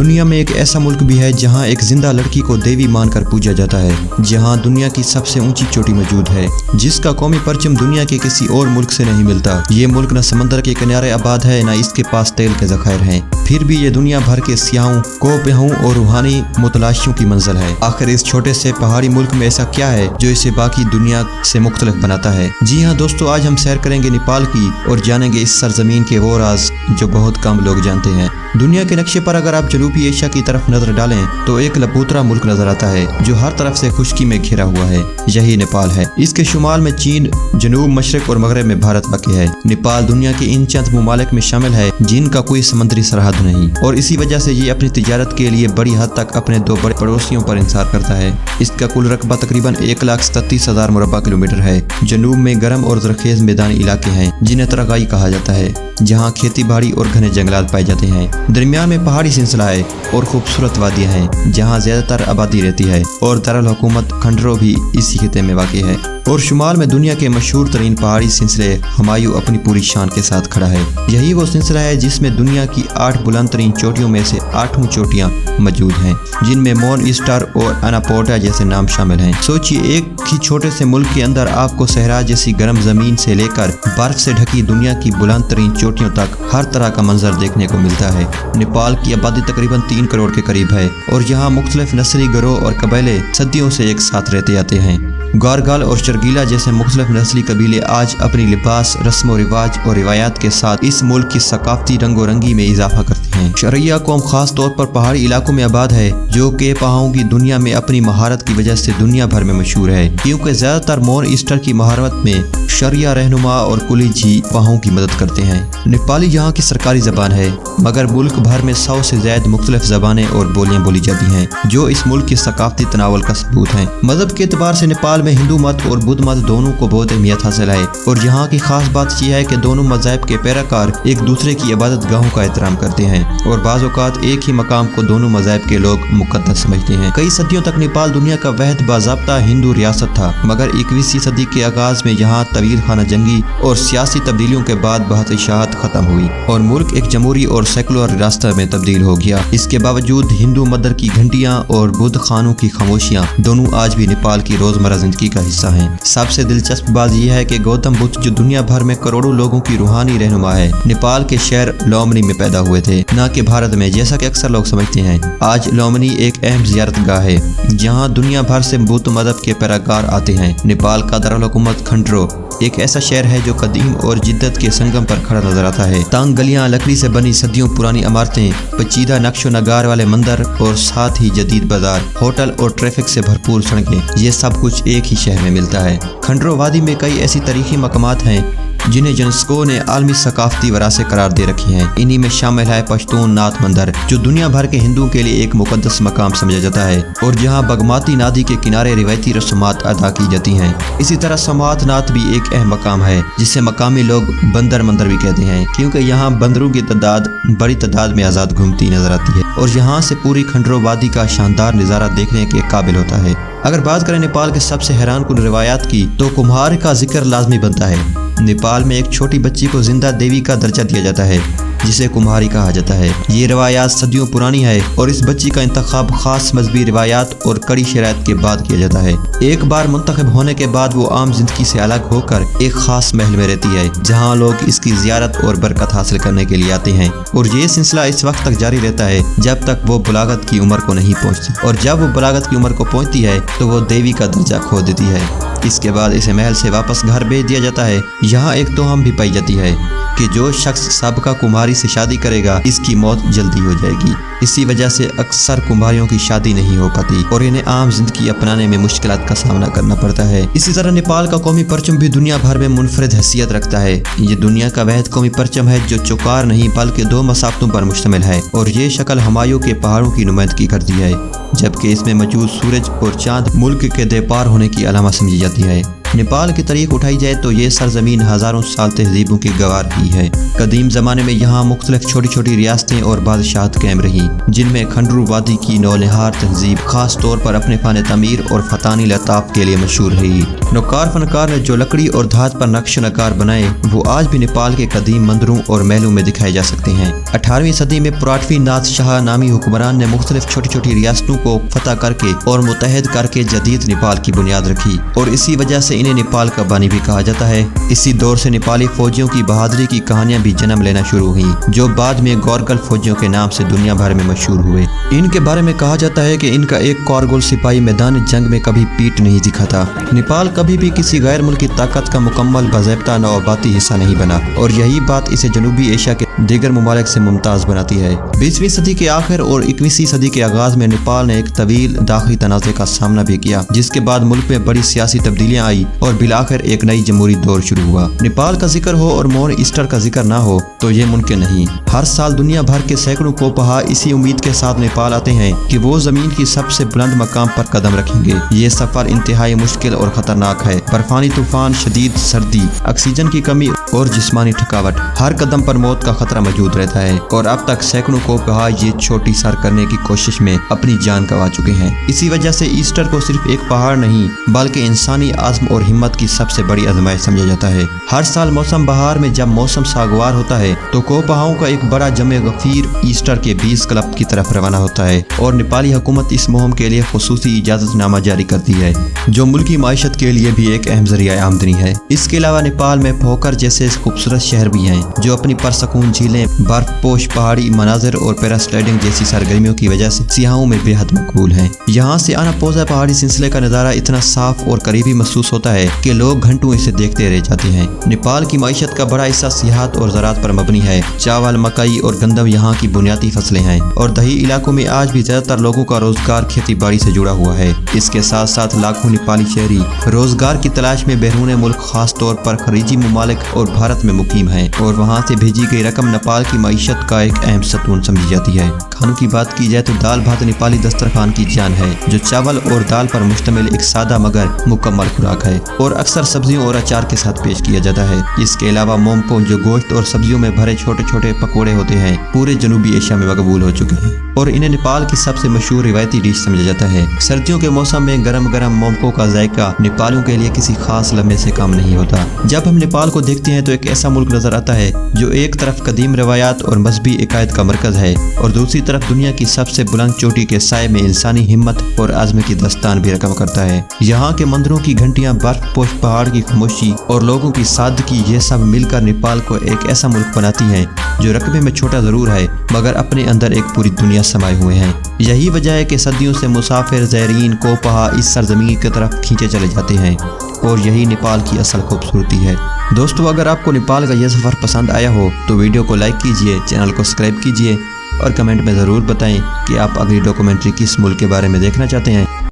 दुनिया में एक ऐसा मुल्क भी है जहां एक जिंदा लड़की को देवी मानकर पूजा जाता है, जहां दुनिया की सबसे ऊंची चोटी मौजूद है, जिसका कौमी परचम दुनिया के किसी और मुल्क से नहीं मिलता। ये मुल्क न समंदर के किनारे आबाद है, न इसके पास तेल के ज़खायर हैं, फिर भी ये दुनिया भर के सियाहों, कोपहों और रूहानी मुतलाशियों की मंजिल है। आखिर इस छोटे से पहाड़ी मुल्क में ऐसा क्या है जो इसे बाकी दुनिया से मुख्तलिफ बनाता है? जी हाँ दोस्तों, आज हम सैर करेंगे नेपाल की और जानेंगे इस सरजमीन के वो राज जो बहुत कम लोग जानते हैं। दुनिया के नक्शे पर अगर आप जनूबी एशिया की तरफ नजर डालें तो एक लबूतरा मुल्क नजर आता है जो हर तरफ से खुश्की में घिरा हुआ है। यही नेपाल है। इसके शुमाल में चीन, जनूब, मशरक और मगरब में भारत वाक़ है। नेपाल दुनिया के इन चंद ममालिक में शामिल है जिनका कोई समुद्री सरहद नहीं, और इसी वजह से ये अपनी तिजारत के लिए बड़ी हद तक अपने दो बड़े पड़ोसियों पर इंसार करता है। इसका कुल रकबा तकरीबन 1,37,000 मुरब्बा किलोमीटर है। जनूब में गर्म और जरखेज मैदानी इलाके हैं जिन्हें तरगाई कहा जाता है, जहाँ खेती बाड़ी और घने जंगलात पाए जाते हैं। दरमियान में पहाड़ी सिलसिला है और खूबसूरत वादियाँ हैं जहाँ ज्यादातर आबादी रहती है, और दारुल हुकूमत खंडरो भी इसी खिते में वाक़ है। और शुमाल में दुनिया के मशहूर तरीन पहाड़ी सिलसिले हुमायूं अपनी पूरी शान के साथ खड़ा है। यही वो सिलसिला है जिसमें दुनिया की 8 बुलंद तरीन चोटियों में से 8वीं चोटियाँ मौजूद हैं, जिनमें मौन ईस्टर और अनापोर्टा जैसे नाम शामिल हैं। सोचिए, एक ही छोटे से मुल्क के अंदर आपको सहरा जैसी गर्म जमीन से लेकर बर्फ से ढकी दुनिया की बुलंद तरीन चोटियों तक हर तरह का मंजर देखने को मिलता है। नेपाल की आबादी तकरीबन 3 करोड़ के करीब है और यहाँ मुख्तलिफ नस्ली गिरोह और कबीले सदियों से एक साथ रहते आते हैं। गारगाल और चरगीला जैसे मुख्तलिफ नस्ली कबीले आज अपनी लिबास, रस्म व रिवाज और रिवायात के साथ इस मुल्क की सकाफती रंगो रंगी में इजाफा करते हैं। शरिया कौम खास तौर पर पहाड़ी इलाकों में आबाद है, जो के पहाड़ों की दुनिया में अपनी महारत की वजह से दुनिया भर में मशहूर है, क्योंकि ज्यादातर मौन ईस्टर की महारत में शरिया रहनुमा और कुलीजी पहाड़ों की मदद करते हैं। नेपाली यहाँ की सरकारी जबान है, मगर मुल्क भर में 100 से ज्यादा मुख्तलिफ जबानें और बोलियाँ बोली जाती हैं, जो इस मुल्क की सकाफती तनावल का सबूत है। मजहब के एतबार से नेपाल में हिंदू मत और बुद्ध मत दोनों को बहुत अहमियत हासिल है, और यहाँ की खास बात यह है कि दोनों मज़ाहिब के पैराकार एक दूसरे की इबादत गाहों का एहतराम करते हैं, और बाज़ औक़ात एक ही मकाम को दोनों मज़ाहिब के लोग मुक़द्दस समझते हैं। कई सदियों तक नेपाल दुनिया का वहद बाज़ाब्ता हिंदू रियासत था, मगर 21वीं सदी के आगाज में यहाँ तवील खाना जंगी और सियासी तब्दीलियों के बाद बादशाहत खत्म हुई और मुल्क एक जमहूरी और सेकुलर रियासत में तब्दील हो गया। इसके बावजूद हिंदू मंदिर की घंटियाँ और बुद्ध खानों की खामोशियाँ दोनों आज भी नेपाल की रोजमर्रा जिंदगी का हिस्सा हैं। सबसे दिलचस्प बात यह है कि गौतम बुद्ध जो दुनिया भर में करोड़ों लोगों की रूहानी रहनुमा है, नेपाल के शहर लोमनी में पैदा हुए थे, न कि भारत में जैसा कि अक्सर लोग समझते हैं। आज लोमनी एक अहम ज़ियारतगाह है जहां दुनिया भर से बुद्ध मजहब के पैराकार आते हैं। नेपाल का दारुल हुकूमत खंडरो एक ऐसा शहर है जो कदीम और जिद्दत के संगम पर खड़ा नजर आता है। तंग गलियां, लकड़ी से बनी सदियों पुरानी इमारतें, पेचीदा नक्शो नगार वाले मंदिर और साथ ही जदीद बाजार, होटल और ट्रैफिक से भरपूर सड़कें, ये सब कुछ एक ही शहर में मिलता है। खंडरो वादी में कई ऐसी तारीखी मकामात हैं जिन्हें यूनेस्को ने आलमी सकाफती विरासत करार दे रखी हैं। इन्हीं में शामिल है पश्तून नाथ मंदिर, जो दुनिया भर के हिंदुओं के लिए एक मुकद्दस मकाम समझा जाता है और जहां बगमाती नदी के किनारे रिवायती रस्मात अदा की जाती हैं। इसी तरह समात नाथ भी एक अहम मकाम है, जिसे मकामी लोग बंदर मंदिर भी कहते हैं, क्योंकि यहाँ बंदरों की तादाद बड़ी तादाद में आज़ाद घूमती नजर आती है और यहाँ से पूरी खंडरो वादी का शानदार नज़ारा देखने के काबिल होता है। अगर बात करें नेपाल के सबसे हैरान कुन रिवायात की, तो कुम्हार का जिक्र लाजमी बनता है। नेपाल में एक छोटी बच्ची को जिंदा देवी का दर्जा दिया जाता है, जिसे कुम्हारी कहा जाता है। ये रिवायात सदियों पुरानी है और इस बच्ची का इंतखाब खास मजहबी रिवायात और कड़ी शराइत के बाद किया जाता है। एक बार मुंतखब होने के बाद वो आम जिंदगी से अलग होकर एक खास महल में रहती है, जहाँ लोग इसकी जियारत और बरकत हासिल करने के लिए आते हैं, और ये सिलसिला इस वक्त तक जारी रहता है जब तक वो बुलागत की उम्र को नहीं पहुँचती, और जब वो बुलागत की उम्र को पहुँचती है तो वो देवी का दर्जा खो देती है। इसके बाद इसे महल से वापस घर भेज दिया जाता है। यहाँ एक तोहम भी पाई जाती है कि जो शख्स सबका कुम्हारी से शादी करेगा, इसकी मौत जल्दी हो जाएगी। इसी वजह से अक्सर कुम्हारियों की शादी नहीं हो पाती और इन्हें आम जिंदगी अपनाने में मुश्किलात का सामना करना पड़ता है। इसी तरह नेपाल का कौमी परचम भी दुनिया भर में मुनफरिद हैसियत रखता है। ये दुनिया का वहद कौमी परचम है जो चौकार नहीं बल्कि 2 मसाफ़तों पर मुश्तमिल है, और ये शक्ल हुमायूं के पहाड़ों की नुमाइंदगी करती है, जबकि इसमें मौजूद सूरज और चांद मुल्क के देपार होने की अलामत समझी जाती है। नेपाल की तारीख उठाई जाए तो ये सरजमीन हजारों साल तहजीबों की गवाह रही है। कदीम ज़माने में यहाँ मुख्तलिफ छोटी छोटी रियासतें और बादशाहत कायम रहीं, जिनमें खंडरू वादी की नौनिहार तहजीब खास तौर पर अपने फ़न तमीर और फ़तानी लताफ़ के लिए मशहूर रही। नौकार फनकार ने जो लकड़ी और धात पर नक्श नकार बनाए वो आज भी नेपाल के कदीम मंदिरों और महलों में दिखाए जा सकते हैं। 18वीं सदी में पराठवी नाथ शाह नामी हुक्मरान ने मुख्तलिफ छोटी छोटी रियासतों को फतह करके और मुतहद करके जदीद नेपाल की बुनियाद रखी और इसी वजह से इन्हें नेपाल का बानी भी कहा जाता है। इसी दौर से नेपाली फौजियों की बहादुरी की कहानियां भी जन्म लेना शुरू हुई, जो बाद में गौरगल फौजियों के नाम से दुनिया भर में मशहूर हुए। इनके बारे में कहा जाता है कि इनका एक कारगिल सिपाही मैदान जंग में कभी पीठ नहीं दिखाता। नेपाल कभी भी किसी गैर मुल्की ताकत का मुकम्मल बाज़ाब्ता नौबाती हिस्सा नहीं बना और यही बात इसे जनूबी एशिया के दीगर ममालिक से मुमताज़ बनाती है। 20वीं सदी के आखिर और 21वीं सदी के आगाज में नेपाल ने एक तवील दाखिली तनाज़े का सामना भी किया, जिसके बाद मुल्क में बड़ी सियासी तब्दीलियां आई और बिलाखिर एक नई जमहूरी दौर शुरू हुआ। नेपाल का जिक्र हो और मोर ईस्टर का जिक्र ना हो तो ये मुमकिन नहीं। हर साल दुनिया भर के सैकड़ों कोपहा इसी उम्मीद के साथ नेपाल आते हैं कि वो जमीन की सबसे बुलंद मकाम पर कदम रखेंगे। ये सफर इंतहाई मुश्किल और खतरनाक है। बर्फानी तूफान, शदीद सर्दी, ऑक्सीजन की कमी और जिस्मानी थकावट, हर कदम पर मौत का खतरा मौजूद रहता है और अब तक सैकड़ों कोपहा ये छोटी सर करने की कोशिश में अपनी जान गंवा चुके हैं। इसी वजह से ईस्टर को सिर्फ एक पहाड़ नहीं बल्कि इंसानी आज़म और हिम्मत की सबसे बड़ी आजमाइश समझा जाता है। हर साल मौसम बहार में जब मौसम सागवार होता है तो कोपहाओं का एक बड़ा जमे गफीर ईस्टर के 20 क्लब की तरफ रवाना होता है और नेपाली हुकूमत इस मुहिम के लिए खुसूसी इजाजतनामा जारी करती है, जो मुल्की माइशत के लिए भी एक अहम जरिया आमदनी है। इसके अलावा नेपाल में पोखर जैसे खूबसूरत शहर भी हैं जो अपनी परसकून झीलें, बर्फपोश पहाड़ी मनाजिर और पैरास्लाइडिंग जैसी सरगर्मियों की वजह से सियाहों में बेहद मकबूल हैं। यहाँ से अनापोजा पहाड़ी सिलसिले का नज़ारा इतना साफ और करीबी महसूस होता है कि लोग घंटों इसे देखते रह जाते हैं। नेपाल की माइशत का बड़ा हिस्सा सियाहत और ज़राअत पर मबनी है। चावल, मकई और गंदम यहाँ की बुनियादी फसलें हैं और दही इलाकों में आज भी ज्यादातर लोगों का रोजगार खेती बाड़ी से जुड़ा हुआ है। इसके साथ साथ लाखों नेपाली शहरी रोजगार की तलाश में बैरून मुल्क खास तौर पर खलीजी ममालिक और भारत में मुकीम हैं और वहाँ से भेजी गई रकम नेपाल की माइशत का एक अहम सतून समझी जाती है। खानों की बात की जाए तो दाल भात नेपाली दस्तरखान की जान है, जो चावल और दाल पर मुश्तमिल एक सादा मगर मुकम्मल खुराक है और अक्सर सब्जियों और अचार के साथ पेश किया जाता है। इसके अलावा मोमपो, जो गोश्त और सब्जियों में भरे छोटे छोटे पकोड़े होते हैं, पूरे जनूबी एशिया में मकबूल हो चुके हैं और इन्हें नेपाल की सबसे मशहूर रिवायती डिश समझा जाता है। सर्दियों के मौसम में गरम गरम मोमपो का जायका नेपालियों के लिए किसी खास लम्हे से कम नहीं होता। जब हम नेपाल को देखते हैं तो एक ऐसा मुल्क नजर आता है जो एक तरफ कदीम रवायात और मजहबी इकायत का मरकज है और दूसरी तरफ दुनिया की सबसे बुलंद चोटी के साए में इंसानी हिम्मत और आज़म की दस्तान भी रकम करता है। यहाँ के मंदिरों की घंटियाँ, बर्फपोश पहाड़ की खामोशी और लोगों की सादगी, ये सब मिलकर नेपाल को एक ऐसा मुल्क बनाती हैं जो रकबे में छोटा जरूर है मगर अपने अंदर एक पूरी दुनिया समाये हुए हैं। यही वजह है कि सदियों से मुसाफिर ज़ायरीन कोपहा इस सरजमीन की तरफ खींचे चले जाते हैं और यही नेपाल की असल खूबसूरती है। दोस्तों, अगर आपको नेपाल का यह सफ़र पसंद आया हो तो वीडियो को लाइक कीजिए, चैनल को सब्सक्राइब कीजिए और कमेंट में ज़रूर बताएं कि आप अगली डॉक्यूमेंट्री किस मुल्क के बारे में देखना चाहते हैं।